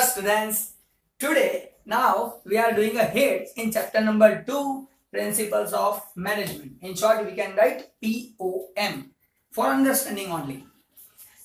Hello students, today now we are doing a hit in chapter number 2, Principles of Management. In short we can write POM for understanding only.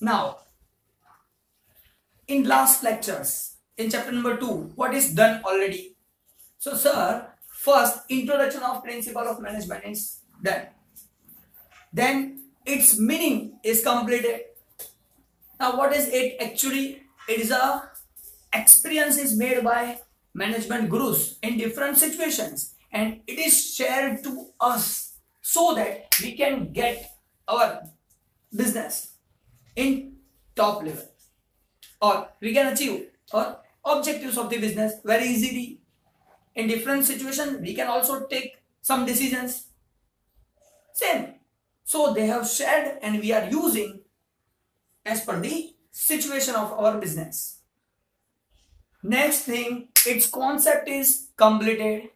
Now in last lectures in chapter number 2 what is done already? So sir, first introduction of Principle of Management is done. Then its meaning is completed. Now what is it actually? It is a experience is made by management gurus in different situations and it is shared to us so that we can get our business in top level or we can achieve our objectives of the business very easily. In different situations we can also take some decisions same. So they have shared and we are using as per the situation of our business. Next thing, its concept is completed.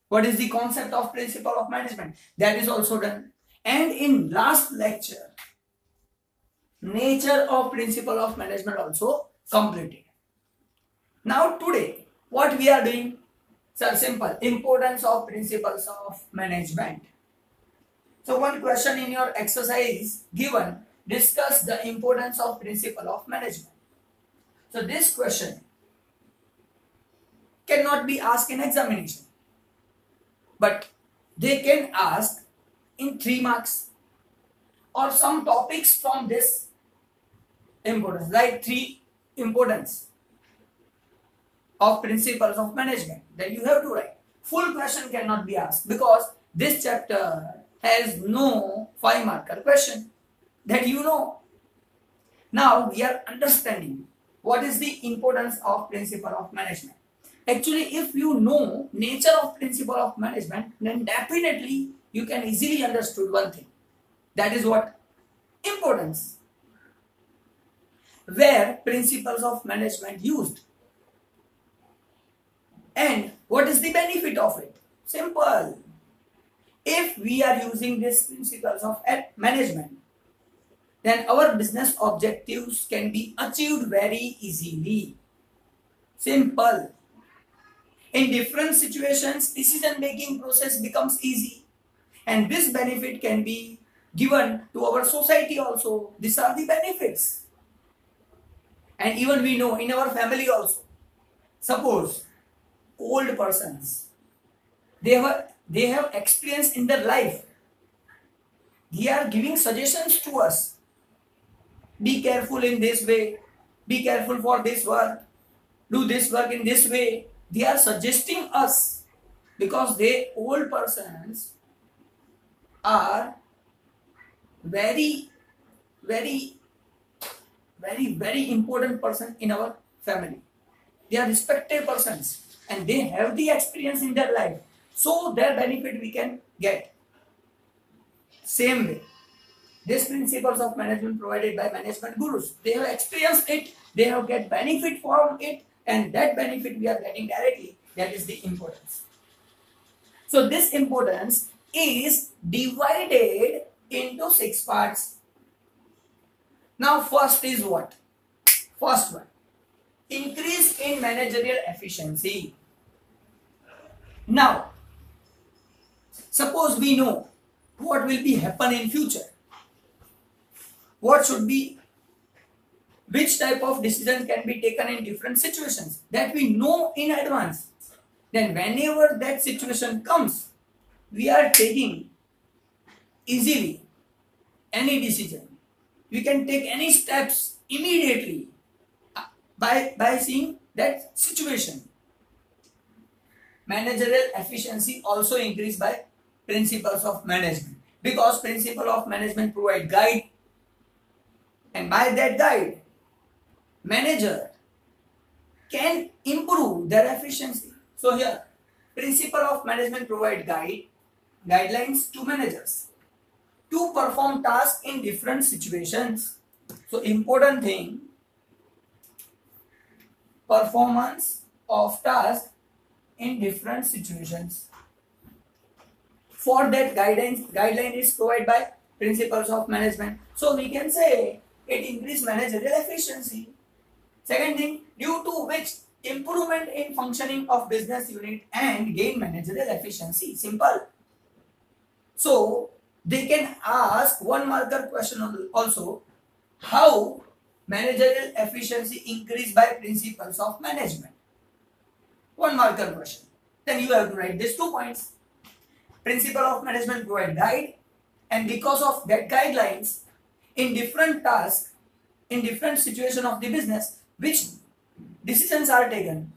What is the concept of Principle of Management? That is also done. And in last lecture, nature of Principle of Management also completed. Now today, what we are doing? Sir, simple. Importance of Principles of Management. So one question in your exercise given, discuss the importance of Principle of Management. So this question cannot be asked in examination, but they can ask in 3 marks or some topics from this importance, like 3 importance of Principles of Management that you have to write. Full question cannot be asked because this chapter has no 5 marker question that you know. Now we are understanding what is the importance of Principle of Management. Actually, if you know nature of Principle of Management, then definitely you can easily understood one thing. That is what? Importance. Where Principles of Management used. And what is the benefit of it? Simple. If we are using these Principles of Management, then our business objectives can be achieved very easily. Simple. In different situations, decision-making process becomes easy. And this benefit can be given to our society also. These are the benefits. And even we know in our family also. Suppose old persons, they have experience in their life. They are giving suggestions to us. Be careful in this way. Be careful for this work. Do this work in this way. They are suggesting us because they old persons are very important person in our family. They are respected persons and they have the experience in their life. So their benefit we can get. Same way. These Principles of Management provided by management gurus. They have experienced it. They have get benefit from it. And that benefit we are getting directly, that is the importance. So this importance is divided into 6 parts. Now first is what? First one, increase in managerial efficiency. Now, suppose we know what will be happen in future. What should be, which type of decision can be taken in different situations that we know in advance. Then whenever that situation comes, we are taking easily any decision. We can take any steps immediately by seeing that situation. Managerial efficiency also increased by Principles of Management because Principle of Management provide guide, and by that guide manager can improve their efficiency. So here, Principle of Management provide guidelines to managers to perform tasks in different situations. So important thing, performance of tasks in different situations. For that guideline is provided by Principles of Management. So we can say it increase managerial efficiency. Second thing, due to which improvement in functioning of business unit and gain managerial efficiency. Simple. So they can ask one marker question also, how managerial efficiency increased by principles of management. One marker question. Then you have to write these 2 points. Principle of management provide guide, and because of that guidelines, in different tasks, in different situation of the business, which decisions are taken,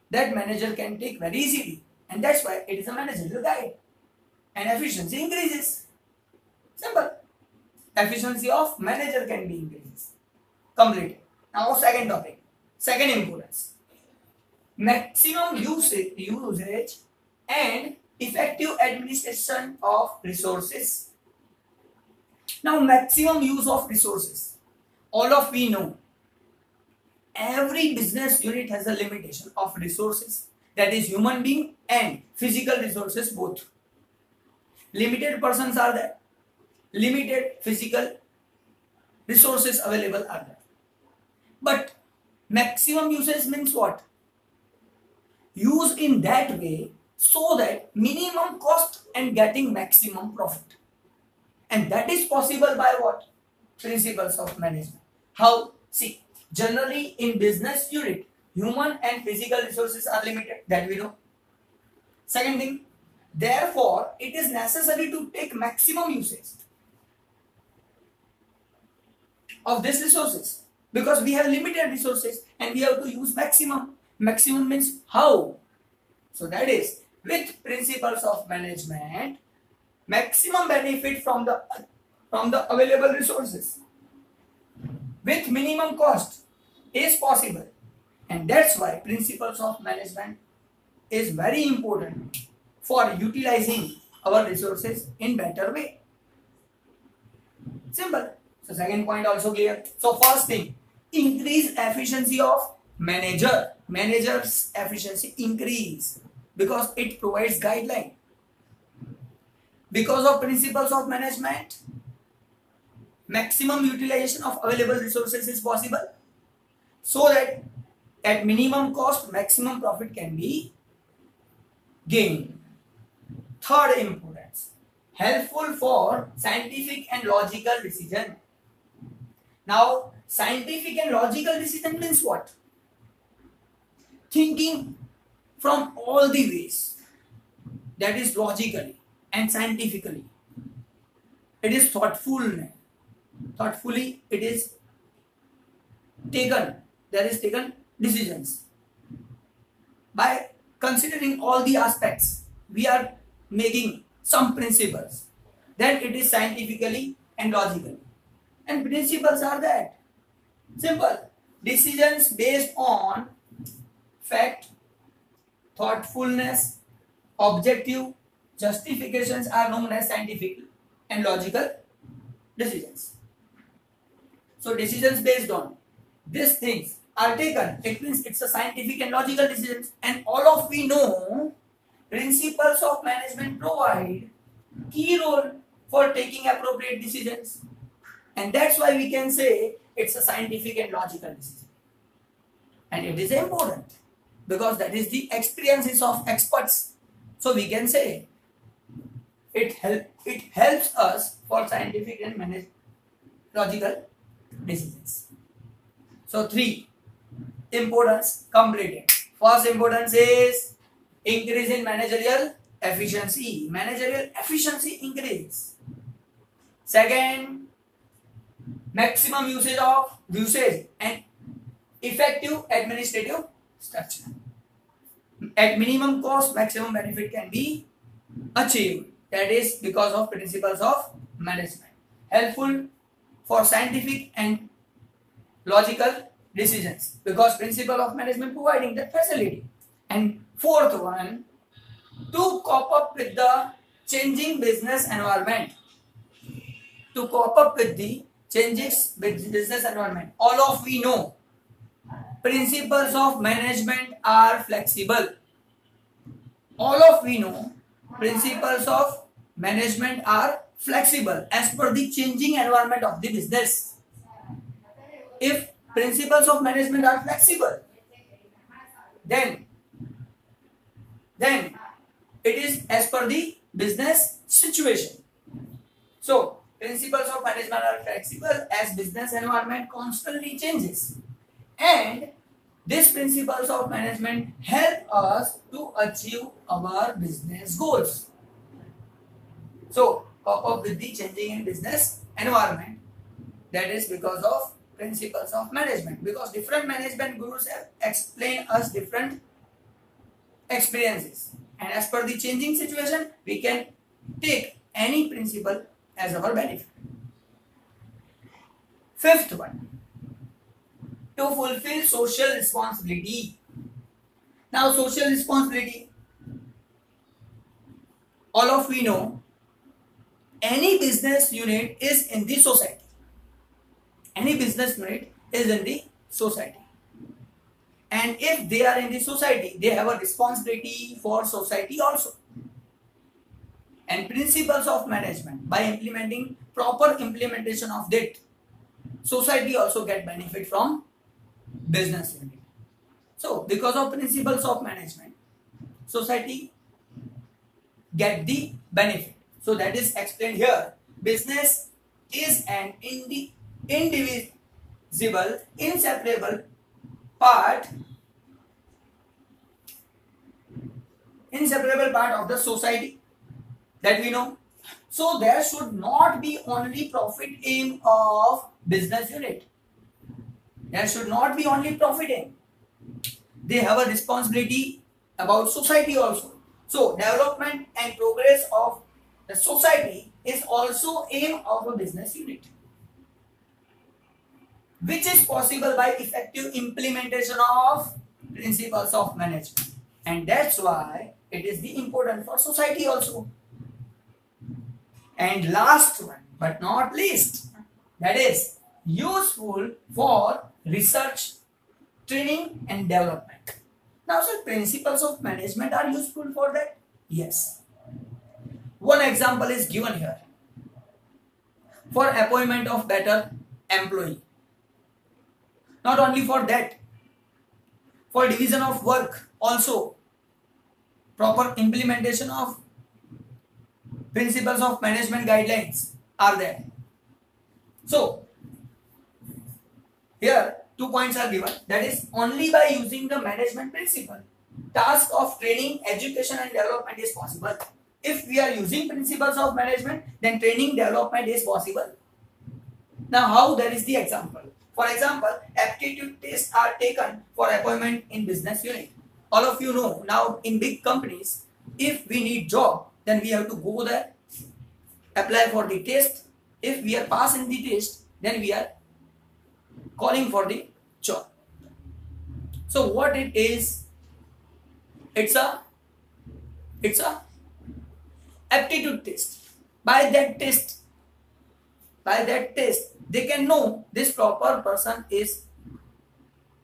that manager can take very easily, and that's why it is a managerial guide, and efficiency increases. Simple. Efficiency of manager can be increases. Complete. Now second topic, second importance, maximum usage and effective administration of resources. Now maximum use of resources, all of we know every business unit has a limitation of resources, that is human being and physical resources both. Limited persons are there, limited physical resources available are there. But maximum usage means what? Use in that way so that minimum cost and getting maximum profit. And that is possible by what? Principles of management. How? See, generally in business unit, human and physical resources are limited, that we know. Second thing, therefore, it is necessary to take maximum usage of these resources because we have limited resources and we have to use maximum. Maximum means how? So that is, with principles of management, maximum benefit from the available resources with minimum cost is possible, and that's why principles of management is very important for utilizing our resources in better way. Simple. So second point also clear. So first thing, increase efficiency of manager. Manager's efficiency increase because it provides guideline. Because of principles of management, maximum utilization of available resources is possible so that at minimum cost, maximum profit can be gained. Third importance, helpful for scientific and logical decision. Now, scientific and logical decision means what? Thinking from all the ways, that is logically and scientifically. It is thoughtfully it is taken, there is taken decisions. By considering all the aspects, we are making some principles. Then it is scientifically and logically. And principles are that. Simple. Decisions based on fact, thoughtfulness, objective justifications are known as scientific and logical decisions. So decisions based on these things are taken. It means it's a scientific and logical decisions. And all of we know principles of management provide key role for taking appropriate decisions. And that's why we can say it's a scientific and logical decision. And it is important because that is the experiences of experts. So we can say it helps us for scientific and logical decisions. So 3 importance completed. First importance is increase in managerial efficiency. Managerial efficiency increase. Second, maximum usage and effective administrative structure. At minimum cost, maximum benefit can be achieved. That is because of principles of management. Helpful for scientific and logical decisions because principle of management providing that facility. And fourth one, to cope up with the changing business environment. To cope up with the changes with business environment. All of we know principles of management are flexible. All of we know principles of management are flexible as per the changing environment of the business. If principles of management are flexible, then it is as per the business situation. So principles of management are flexible as business environment constantly changes, and these principles of management help us to achieve our business goals. So cope up with the changing in business environment, that is because of principles of management, because different management gurus have explained us different experiences, and as per the changing situation we can take any principle as our benefit. Fifth one, to fulfill social responsibility. Now social responsibility, all of we know, any business unit is in the society. Any business unit is in the society, and if they are in the society, they have a responsibility for society also. And principles of management, by implementing proper implementation of that, society also get benefit from business unit. So because of principles of management, society get the benefit. So that is explained here. Business is an indivisible, inseparable part of the society, that we know. So there should not be only profit aim of business unit. There should not be only profit aim. They have a responsibility about society also. So development and progress of the society is also aim of a business unit, which is possible by effective implementation of principles of management. And that's why it is the important for society also. And last one but not least, that is useful for research, training and development. Now sir, principles of management are useful for that? Yes. One example is given here. For appointment of better employee. Not only for that, for division of work also, proper implementation of principles of management guidelines are there. So here 2 points are given, that is only by using the management principle, task of training, education and development is possible. If we are using principles of management, then training development is possible. Now how? There is the example. For example, aptitude tests are taken for appointment in business unit. All of you know, now in big companies, if we need job, then we have to go there, apply for the test. If we are passing the test, then we are calling for the job. So what it is? It's a aptitude test. By that test, they can know this proper person is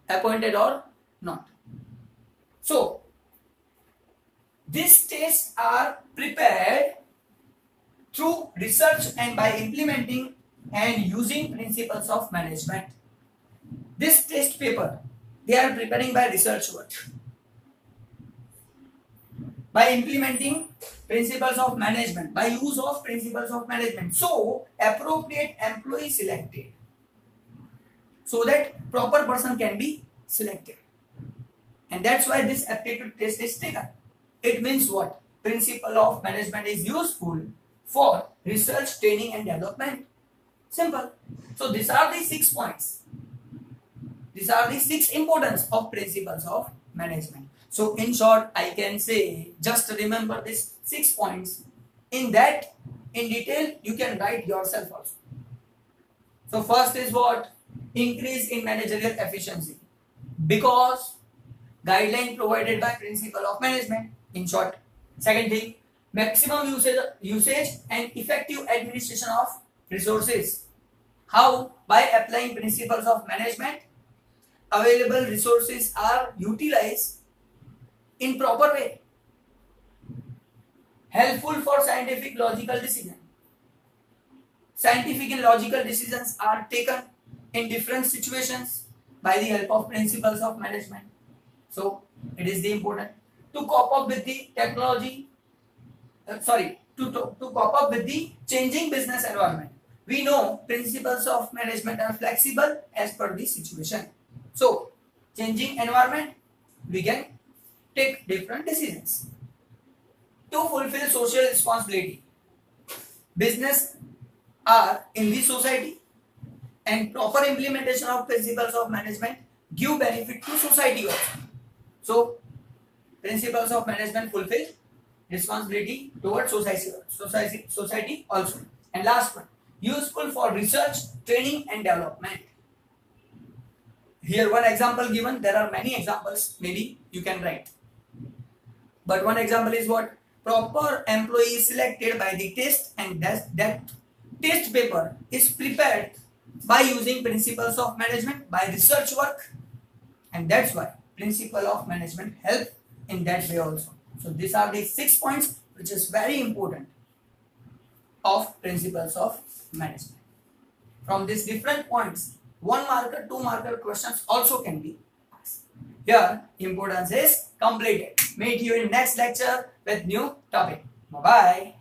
appointed or not. So these tests are prepared through research and by implementing and using principles of management. This test paper, they are preparing by research work, by implementing principles of management, by use of principles of management. So appropriate employee selected, so that proper person can be selected. And that's why this aptitude test is taken. It means what? Principle of management is useful for research, training and development. Simple. So these are the 6 points. These are the 6 importance of principles of management. So in short, I can say, just remember these 6 points. In that, in detail, you can write yourself also. So first is what? Increase in managerial efficiency, because guideline provided by principle of management. In short. Second thing, maximum usage and effective administration of resources. How? By applying principles of management, available resources are utilized in proper way. Helpful for scientific logical decision. Scientific and logical decisions are taken in different situations. by the help of principles of management. So it is the important to cope up with the technology. To cope up with the changing business environment. We know principles of management are flexible as per the situation. So changing environment, we can take different decisions. To fulfill social responsibility, business are in the society, and proper implementation of principles of management give benefit to society also. So principles of management fulfill responsibility towards society also. And last one, useful for research, training and development. Here one example given, there are many examples, maybe you can write. But one example is what? Proper employee is selected by the test, and that test paper is prepared by using principles of management, by research work, and that's why principle of management help in that way also. So these are the 6 points which is very important of principles of management. From these different points, 1 marker, 2 marker questions also can be asked. Here importance is completed. Meet you in next lecture with new topic. Bye bye.